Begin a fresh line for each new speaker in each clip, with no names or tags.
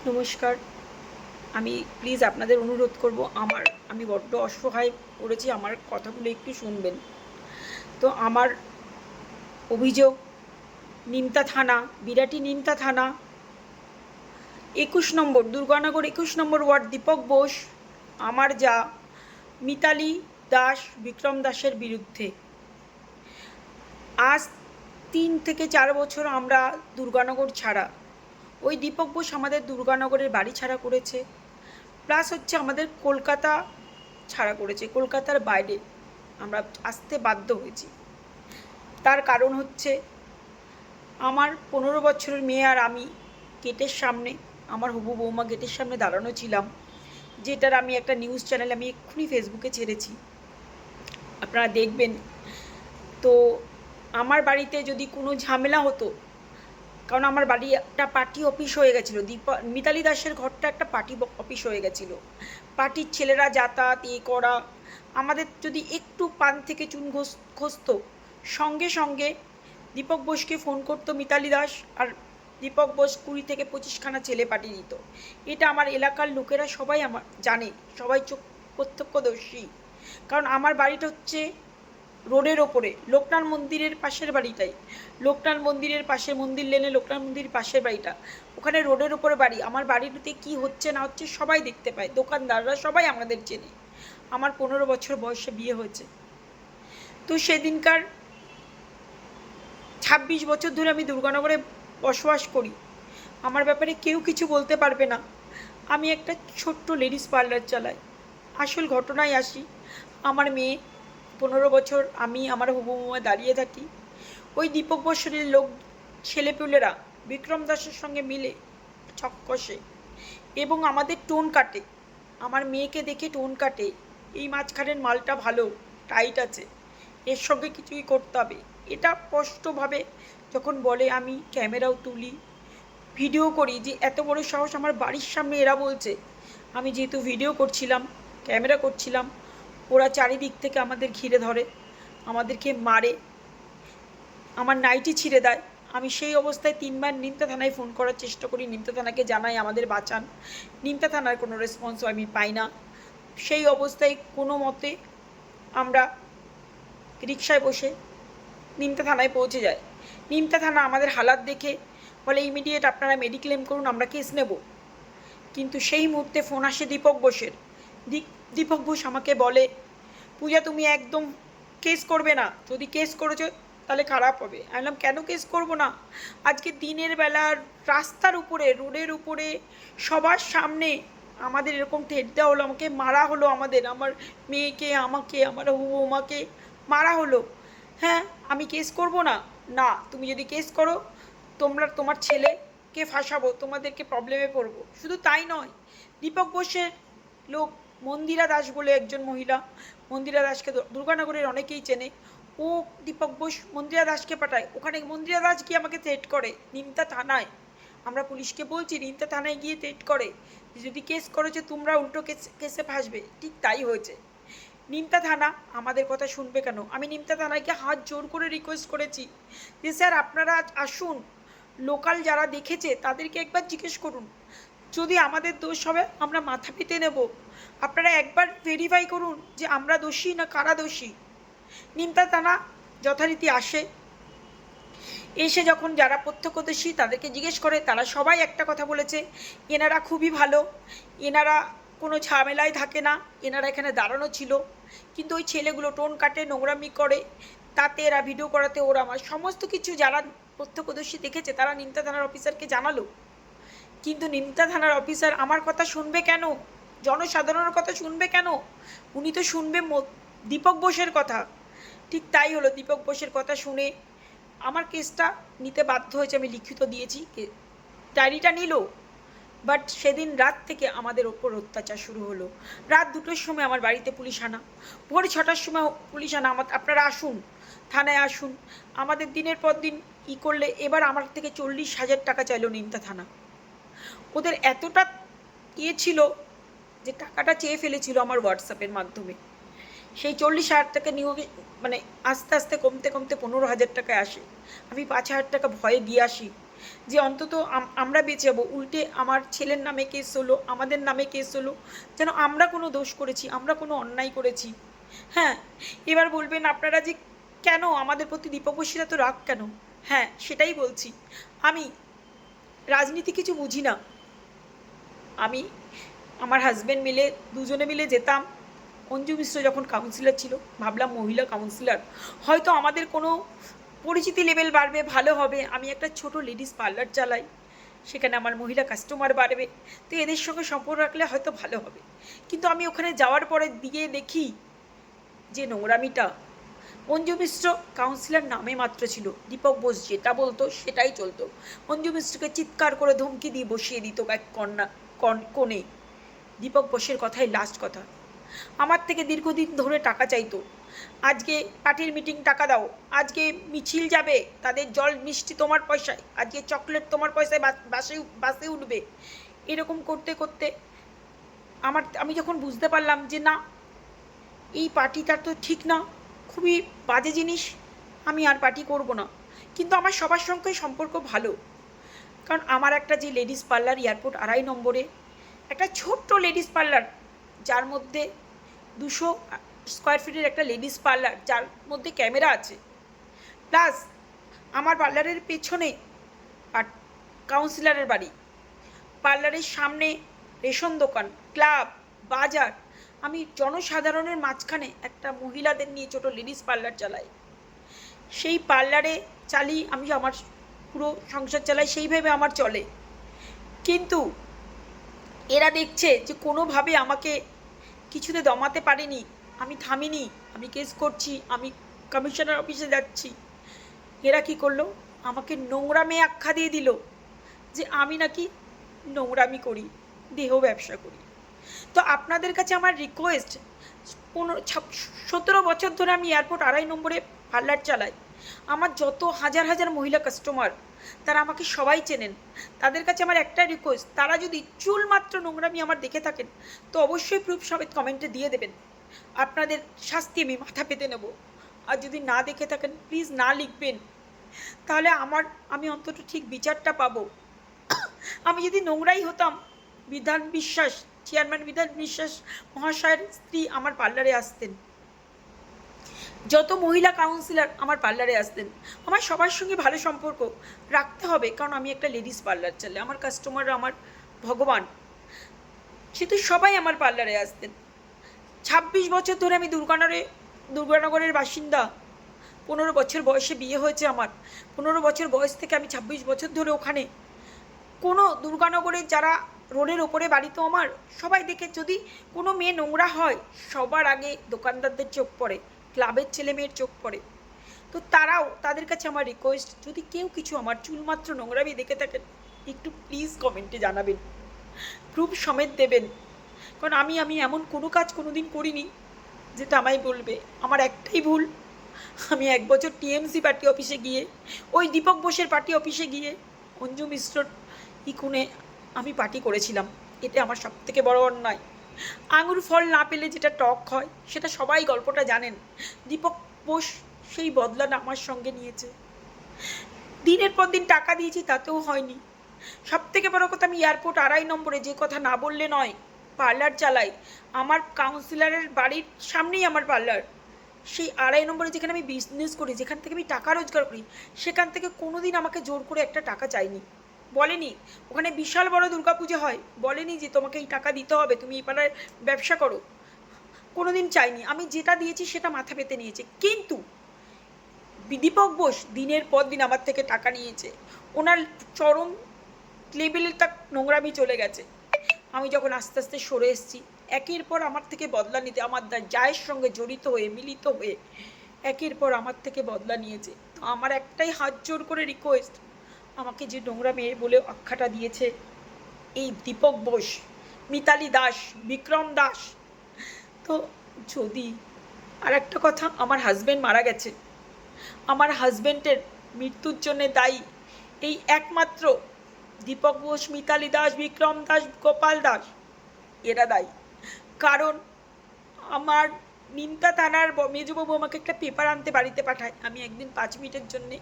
নমস্কার। আমি প্লিজ আপনাদের অনুরোধ করব, আমি বড্ড অসহায় পড়েছি, আমার কথাগুলো একটু শুনবেন। তো আমার অভিযোগ, নিমতা থানা, বিরাটি নিমতা থানা, 21 নম্বর দুর্গানগর 21 নম্বর ওয়ার্ড, দীপক বোস, আমার যা মিতালি দাস, বিক্রম দাসের বিরুদ্ধে। আজ 3 থেকে 4 বছর আমরা দুর্গানগর ছাড়া। ওই দীপক বোস আমাদের দুর্গানগরের বাড়ি ছাড়া করেছে, প্লাস হচ্ছে আমাদের কলকাতা ছাড়া করেছে। কলকাতার বাইরে আমরা আসতে বাধ্য হয়েছি। তার কারণ হচ্ছে, আমার 15 বছরের মেয়ে আর আমি গেটের সামনে, আমার হবু বৌমা গেটের সামনে দাঁড়ানো ছিলাম, যেটার আমি একটা নিউজ চ্যানেল আমি এক্ষুনি ফেসবুকে ছেড়েছি, আপনারা দেখবেন। তো আমার বাড়িতে যদি কোনো ঝামেলা হতো, কারণ আমার বাড়ি একটা পার্টি অফিস হয়ে গেছিলো, মিতালি দাসের ঘরটা একটা পার্টি অফিস হয়ে গেছিলো। পার্টির ছেলেরা যাতায়াত করা, আমাদের যদি একটু পান থেকে চুন খসতো, সঙ্গে সঙ্গে দীপক বোসকে ফোন করতো মিতালি দাস, আর দীপক বোস 20 থেকে 25খানা ছেলে পাঠিয়ে দিত। এটা আমার এলাকার লোকেরা সবাই আমার জানে, সবাই প্রত্যক্ষদর্শী। কারণ আমার বাড়িটা হচ্ছে রোডের ওপরে, লোকনাথ মন্দিরের পাশের বাড়িটাই, লোকনাথ মন্দিরের পাশে, মন্দির লেনে লোকনাথ মন্দিরের পাশের বাড়িটা, ওখানে রোডের ওপরে বাড়ি। আমার বাড়িতে কি হচ্ছে না হচ্ছে সবাই দেখতে পায়, দোকানদাররা সবাই আমাদের চেনে। আমার 15 বছর বয়সে বিয়ে হয়েছে। তো সেদিনকার 26 বছর ধরে আমি দুর্গানগরে বসবাস করি, আমার ব্যাপারে কেউ কিছু বলতে পারবে না। আমি একটা ছোট্ট লেডিস পার্লার চালাই। আসল ঘটনায় আসি, আমার মেয়ে 15 বছর, আমি আমার হবু বৌমা দাঁড়িয়ে থাকি। ওই দীপক বসরের লোক ছেলেপুলেরা বিক্রম দাসের সঙ্গে মিলে ছক কষে এবং আমাদের টোন কাটে, আমার মেয়েকে দেখে টোন কাটে, এই মাঝখানের মালটা ভালো টাইট আছে, এর সঙ্গে কিছুই করতে হবে, এটা স্পষ্টভাবে যখন বলে, আমি ক্যামেরাও তুলি, ভিডিও করি। যে এত বড় সাহস আমার বাড়ির সামনে এরা বলছে। আমি যেহেতু ভিডিও করছিলাম, ক্যামেরা করছিলাম, ওরা চারিদিক থেকে আমাদের ঘিরে ধরে, আমাদেরকে মারে, আমার নাইটি ছিঁড়ে দেয়। আমি সেই অবস্থায় 3বার নিমতা থানায় ফোন করার চেষ্টা করি, নিমতা থানাকে জানাই আমাদের বাঁচান, নিমতা থানার কোনো রেসপন্স আমি পাই না। সেই অবস্থায় কোনো মতে আমরা রিকশায় বসে নিমতা থানায় পৌঁছে যাই। নিমতা থানা আমাদের হালাত দেখে বলে, ইমিডিয়েট আপনারা মেডিক্লেম করুন, আমরা কেস নেব। কিন্তু সেই মুহূর্তে ফোন আসে দীপক বোসের। দীপক বোস আমাকে বলে, পূজা তুমি একদম কেস করবে না, যদি কেস করেছো তাহলে খারাপ হবে। আমি বললাম, কেন কেস করব না? আজকে দিনের বেলা রাস্তার উপরে, রোডের উপরে, সবার সামনে আমাদের এরকম ঠেট দেওয়া হলো, আমাকে মারা হলো, আমার মেয়েকে, আমাকে, আমার বৌমাকে মারা হলো। হ্যাঁ, আমি কেস করব না? না, তুমি যদি কেস করো, তোমার ছেলেকে ফাঁসাবো, তোমাদেরকে প্রবলেমে পড়বো। শুধু তাই নয়, দীপক বোসের লোক মন্দিরা দাস বলে একজন মহিলা, মন্দিরা দাসকে দুর্গানগরের অনেকেই চেনে, ও দীপক বোস মন্দিরা দাসকে পাঠায়। ওখানে মন্দিরা দাস গিয়ে আমাকে থ্রেট করে নিমতা থানায়, আমরা পুলিশকে বলছি, নিমতা থানায় গিয়ে থ্রেট করে যদি কেস করেছে তোমরা উল্টো কেসে ফাঁসবে। ঠিক তাই হয়েছে। নিমতা থানা আমাদের কথা শুনবে কেন? আমি নিমতা থানাকে হাত জোর করে রিকোয়েস্ট করেছি যে স্যার আপনারা আসুন, লোকাল যারা দেখেছে তাদেরকে একবার জিজ্ঞেস করুন, যদি আমাদের দোষ হবে আমরা মাথা পেতে নেব, আপনারা একবার ভেরিফাই করুন যে আমরা দোষী না কারা দোষী। নিমতা থানা যথারীতি আসে, এসে যখন যারা প্রত্যক্ষদর্শী তাদেরকে জিজ্ঞেস করে, তারা সবাই একটা কথা বলেছে, এনারা খুবই ভালো, এনারা কোনো ঝামেলায় থাকে না, এনারা এখানে দাঁড়ানো ছিল। কিন্তু ওই ছেলেগুলো টোন কাটে, নোংরামি করে, তাতে এরা ভিডিও করাতে ওরা আমার সমস্ত কিছু যারা প্রত্যক্ষদর্শী দেখেছে তারা নিমতা থানার অফিসারকে জানালো। কিন্তু নিমতা থানার অফিসার আমার কথা শুনবে কেন? জনসাধারণের কথা শুনবে কেন? উনি তো শুনবে দীপক বোসের কথা। ঠিক তাই হলো, দীপক বোসের কথা শুনে আমার কেসটা নিতে বাধ্য হয়েছে। আমি লিখিত দিয়েছি, ডায়েরিটা নিল, বাট সেদিন রাত থেকে আমাদের ওপর অত্যাচার শুরু হলো। রাত 2টোর সময় আমার বাড়িতে পুলিশ আনা, ভোর 6টার সময় পুলিশ আনা, আপনারা আসুন, থানায় আসুন। আমাদের দিনের পর দিন করলে এবার আমার থেকে 40,000 টাকা চাইলো নিমতা থানা। ওদের এতটা ছিল যে টাকাটা চেয়ে ফেলেছিল আমার হোয়াটসঅ্যাপের মাধ্যমে। সেই 40,000 টাকা নিয়োগে মানে আস্তে আস্তে কমতে কমতে 15,000 টাকায় আসে। আমি 5,000 টাকা ভয়ে দিয়ে আসি যে অন্তত আমরা বেঁচে যাবো, উল্টে আমার ছেলের নামে কেস হলো, আমাদের নামে কেস হলো, যেন আমরা কোনো দোষ করেছি, আমরা কোনো অন্যায় করেছি। হ্যাঁ, এবার বলবেন আপনারা যে কেন আমাদের প্রতি দীপক বসিরা তো রাগ কেন? হ্যাঁ, সেটাই বলছি। আমি রাজনীতি কিছু বুঝি না। আমি আমার হাজব্যান্ড মিলে দুজনে মিলে যেতাম। অঞ্জু মিশ্র যখন কাউন্সিলর ছিল, ভাবলাম মহিলা কাউন্সিলর, হয়তো আমাদের কোনো পরিচিতি লেভেল বাড়বে, ভালো হবে। আমি একটা ছোট লেডিস পার্লার চালাই, সেখানে আমার মহিলা কাস্টমার বাড়বে, তো এদের সঙ্গে সম্পর্ক রাখলে হয়তো ভালো হবে। কিন্তু আমি ওখানে যাওয়ার পরে দিয়ে দেখি যে নোংরামিটা। অঞ্জু মিশ্র কাউন্সিলর নামে মাত্র ছিল, দীপক বোস যেটা বলতো সেটাই চলতো। অঞ্জু মিশ্রকে চিৎকার করে ধমকি দিয়ে বসিয়ে দিত এক কোণে। দীপক বোসের কথাই লাস্ট কথা। আমার থেকে দীর্ঘদিন ধরে টাকা চাইতো, আজকে পার্টির মিটিং টাকা দাও, আজকে মিছিল যাবে, তাদের জল মিষ্টি তোমার পয়সায়, আজকে চকলেট তোমার পয়সায়, বাসে উঠবে। এরকম করতে করতে আমি যখন বুঝতে পারলাম যে না, এই পার্টিটা তো ঠিক না, খুবই বাজে জিনিস, আমি আর পার্টি করব না। কিন্তু আমার সবার সঙ্গে সম্পর্ক ভালো, কারণ আমার একটা যে লেডিস পার্লার এয়ারপোর্ট 2.5 নম্বরে, একটা ছোট্ট লেডিস পার্লার, যার মধ্যে 200 স্কোয়ার ফিটের একটা লেডিস পার্লার, যার মধ্যে ক্যামেরা আছে, প্লাস আমার পার্লারের পেছনে কাউন্সিলরের বাড়ি, পার্লারের সামনে রেশন দোকান, ক্লাব, বাজার। আমি জনসাধারণের মাঝখানে একটা মহিলাদের নিয়ে ছোটো লেডিস পার্লার চালাই। সেই পার্লারে চালিয়ে আমি আমার পুরো সংসার চালাই, সেইভাবে আমার চলে। কিন্তু এরা দেখছে যে কোনোভাবে আমাকে কিছুতে দমাতে পারেনি, আমি থামিনি, আমি কেস করছি, আমি কমিশনার অফিসে যাচ্ছি। এরা কি করলো, আমাকে নোংরামে আখ্যা দিয়ে দিল যে আমি নাকি নোংরামি করি, দেহ ব্যবসা করি। তো আপনাদের কাছে আমার রিকোয়েস্ট, 17 বছর ধরে আমি এয়ারপোর্ট 2.5 নম্বরে পার্লার চালাই। আমার যত হাজার হাজার মহিলা কাস্টমার, তারা আমাকে সবাই চেনেন। তাদের কাছে আমার একটা রিকোয়েস্ট, তারা যদি চুল মাত্র নোংরামি আমার দেখে থাকেন, তো অবশ্যই প্রুফ সমেত কমেন্টে দিয়ে দেবেন। আপনাদের শাস্তি আমি মাথা পেতে নেব। আর যদি না দেখে থাকেন, প্লিজ না লিখবেন, তাহলে আমি অন্তত ঠিক বিচারটা পাবো। আমি যদি নোংরাই হতাম, বিধান বিশ্বাস, চেয়ারম্যান বিধান বিশ্বাস মহাশয়ের স্ত্রী আমার পার্লারে আসতেন, যত মহিলা কাউন্সিলর আমার পার্লারে আসতেন। আমার সবার সঙ্গে ভালো সম্পর্ক রাখতে হবে, কারণ আমি একটা লেডিস পার্লার চালাই, আমার কাস্টমাররা আমার ভগবান, সেহেতু সবাই আমার পার্লারে আসতেন। 26 বছর ধরে আমি দুর্গানগরের বাসিন্দা। 15 বছর বয়সে বিয়ে হয়েছে আমার। 15 বছর বয়স থেকে আমি 26 বছর ধরে ওখানে। কোনো দুর্গানগরের যারা রোডের ওপরে বাড়ি তো আমার, সবাই দেখে যদি কোনো মেয়ে নোংরা হয়, সবার আগে দোকানদারদের চোখ পড়ে, ক্লাবের ছেলে মেয়ের চোখ পড়ে। তো তাদের কাছে আমার রিকোয়েস্ট, যদি কেউ কিছু আমার চুলমাত্র নোংরামি দেখে থাকেন, একটু প্লিজ কমেন্টে জানাবেন, প্রুফ সমেত দেবেন। কারণ আমি এমন কোনো কাজ কোনো দিন করিনি যেটা আমায় বলবে। আমার একটাই ভুল, আমি 1 বছর টিএমসি পার্টি অফিসে গিয়ে, ওই দীপক বোসের পার্টি অফিসে গিয়ে অঞ্জু মিশ্রর ইকুনে আমি পার্টি করেছিলাম। এটা আমার সবথেকে বড় অন্যায়। আঙুর ফল না পেলে যেটা টক হয়, সেটা সবাই গল্পটা জানেন। দীপক বোস সেই বদলাটা আমার সঙ্গে নিয়েছে। দিনের পর দিন টাকা দিয়েছি, তাতেও হয়নি। সবথেকে বড় কথা, আমি এয়ারপোর্ট 2.5 নম্বরে, যে কথা না বললে নয়, পার্লার চালাই। আমার কাউন্সিলরের বাড়ির সামনেই আমার পার্লার। সেই 2.5 নম্বরে যেখানে আমি বিজনেস করি, যেখান থেকে আমি টাকা রোজগার করি, সেখান থেকে কোনো দিন আমাকে জোর করে একটা টাকা চাইনি। বলেনি, ওখানে বিশাল বড় দুর্গাপুজো হয়, বলেনি যে তোমাকে এই টাকা দিতে হবে, তুমি এই পাড়ায় ব্যবসা করো, কোনো দিন চাইনি। আমি যেটা দিয়েছি সেটা মাথা পেতে নিয়েছে। কিন্তু দীপক বোস দিনের পর দিন আমার থেকে টাকা নিয়েছে। ওনার চরম লেভেলে তার নোংরামি চলে গেছে। আমি যখন আস্তে আস্তে সরে এসেছি, একের পর আমার থেকে বদলা নিতে, আমার জায়ের সঙ্গে জড়িত হয়ে, মিলিত হয়ে একের পর আমার থেকে বদলা নিয়েছে। তো আমার একটাই হাত জোর করে রিকোয়েস্ট, আমাকে যে নোংরা মেয়ে বলে আখ্যাটা দিয়েছে এই দীপক বোস, মিতালি দাস, বিক্রম দাস, তো যদি আর একটা কথা, আমার হাজব্যান্ড মারা গেছে। আমার হাজব্যান্ডের মৃত্যুর জন্য দায়ী এই একমাত্র দীপক বোস, মিতালি দাস, বিক্রম দাস, গোপাল দাস, এরা দায়ী। কারণ আমার নিমতা থানার মেজবাবু আমাকে একটা পেপার আনতে বাড়িতে পাঠায়। আমি একদিন 5 মিনিটের জন্যে,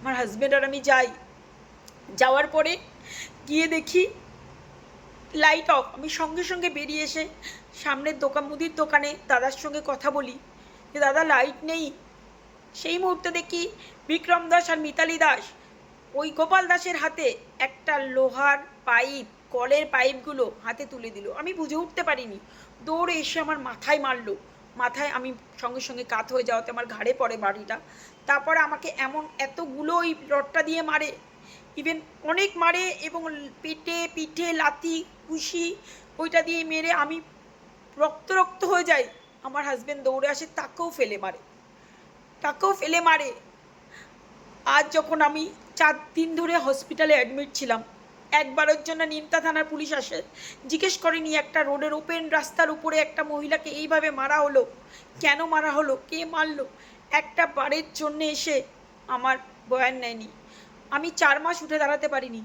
আমার হাজব্যান্ড আর আমি যাই, যাওয়ার পরে গিয়ে দেখি লাইট অফ। আমি সঙ্গে সঙ্গে বেরিয়ে এসে সামনের মুদির দোকানে দাদার সঙ্গে কথা বলি যে দাদা লাইট নেই। সেই মুহূর্তে দেখি বিক্রম দাস আর মিতালি দাস ওই গোপাল দাসের হাতে একটা লোহার পাইপ, কলের পাইপগুলো হাতে তুলে দিল। আমি বুঝে উঠতে পারিনি, দৌড়ে এসে আমার মাথায় মারলো। মাথায় আমি সঙ্গে সঙ্গে কাত হয়ে যাওয়াতে আমার ঘাড়ে পড়ে বাড়িটা। তারপরে আমাকে এতগুলো ওই রডটা দিয়ে মারে, ইভেন অনেক মারে, এবং পিঠে লাথি ঘুষি ওইটা দিয়ে মেরে আমি রক্ত রক্ত হয়ে যাই। আমার হাজব্যান্ড দৌড়ে আসে, তাকেও ফেলে মারে। আজ যখন আমি 4 দিন ধরে হসপিটালে অ্যাডমিট ছিলাম, একবারের জন্য নিমতা থানার পুলিশ আসে, জিজ্ঞেস করেনি একটা রোডের ওপেন রাস্তার উপরে একটা মহিলাকে এইভাবে মারা হলো, কেন মারা হলো, কে মারলো, একটা বারের জন্য এসে আমার বয়ান নেয়নি। আমি 4 মাস উঠে দাঁড়াতে পারিনি।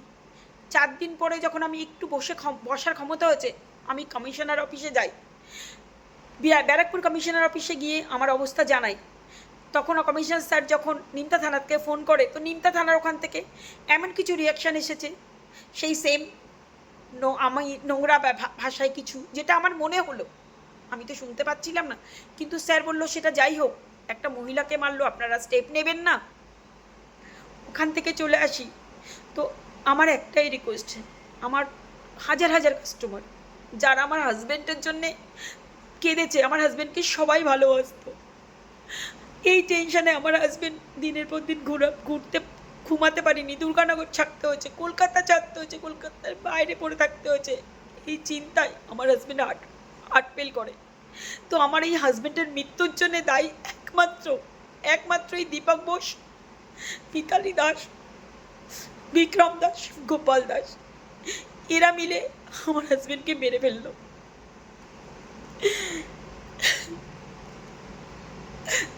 4 দিন পরে যখন আমি একটু বসার ক্ষমতা হয়েছে, আমি কমিশনার অফিসে যাই। ব্যারাকপুর কমিশনার অফিসে গিয়ে আমার অবস্থা জানাই। তখন কমিশনার স্যার যখন নিমতা থানাকে ফোন করে, তো নিমতা থানার ওখান থেকে এমন কিছু রিয়াকশান এসেছে, সেই সেম আমি নোংরা ভাষায় কিছু, যেটা আমার মনে হলো, আমি তো শুনতে পাচ্ছিলাম না, কিন্তু স্যার বললো সেটা যাই হোক, একটা মহিলাকে মারলো, আপনারা স্টেপ নেবেন না। ওখান থেকে চলে আসি। তো আমার একটাই রিকোয়েস্ট, আমার হাজার হাজার কাস্টমার যারা আমার হাজব্যান্ডের জন্যে কেঁদেছে, আমার হাজব্যান্ডকে সবাই ভালোবাসতো, এই টেনশানে আমার হাজব্যান্ড দিনের পর দিন ঘুরতে ঘুমাতে পারিনি, দুর্গানগর ছাড়তে হয়েছে, কলকাতা ছাড়তে হয়েছে, কলকাতার বাইরে পড়ে থাকতে হয়েছে, এই চিন্তায় আমার হাজব্যান্ড হার্ট ফেল করে। তো আমার এই হাজব্যান্ডের মৃত্যুর জন্যে দায়ী একমাত্র এই দীপক বোস, মিতালি দাস, বিক্রম দাস, গোপাল দাস, এরা মিলে আমার হাজব্যান্ডকে মেরে ফেললো।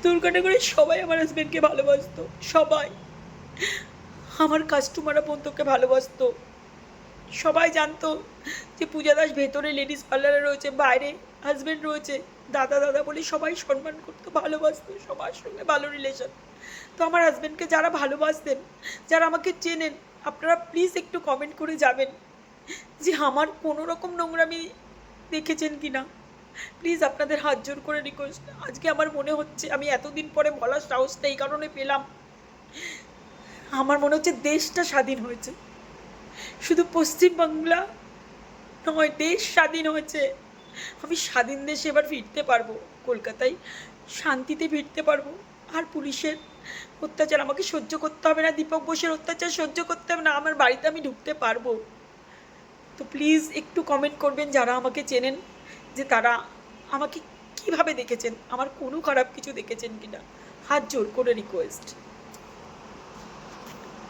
দুর্গানগরে সবাই আমার হাজব্যান্ডকে ভালোবাসতো, সবাই, আমার কাস্টমাররা পর্যন্তকে ভালোবাসতো। সবাই জানতো যে পূজা দাস ভেতরে লেডিস পার্লারে রয়েছে, বাইরে হাজব্যান্ড রয়েছে, দাদা দাদা বলে সবাই সম্মান করতো, ভালোবাসতো, সবার সঙ্গে ভালো রিলেশন। তো আমার হাজব্যান্ডকে যারা ভালোবাসতেন, যারা আমাকে চেনেন, আপনারা প্লিজ একটু কমেন্ট করে যাবেন যে আমার কোনো রকম নোংরামি দেখেছেন কি না। প্লিজ আপনাদের হাত জোর করে রিকোয়েস্ট। আজকে আমার মনে হচ্ছে, আমি এতদিন পরে বলার সাহসটা এই কারণে পেলাম, আমার মনে হচ্ছে দেশটা স্বাধীন হয়েছে, শুধু পশ্চিমবাংলা নয়, দেশ স্বাধীন হয়েছে। আমি স্বাধীন দেশে এবার ফিরতে পারবো, কলকাতায় শান্তিতে ফিরতে পারবো। আর পুলিশের অত্যাচার আমাকে সহ্য করতে হবে না, দীপক বোসের অত্যাচার সহ্য করতে হবে না, আমার বাড়িতে আমি ঢুকতে পারবো। তো প্লিজ একটু কমেন্ট করবেন যারা আমাকে চেনেন, যে তারা আমাকে কিভাবে দেখেছেন, আমার কোনো খারাপ কিছু দেখেছেন কিনা, হাত জোর করে রিকোয়েস্ট।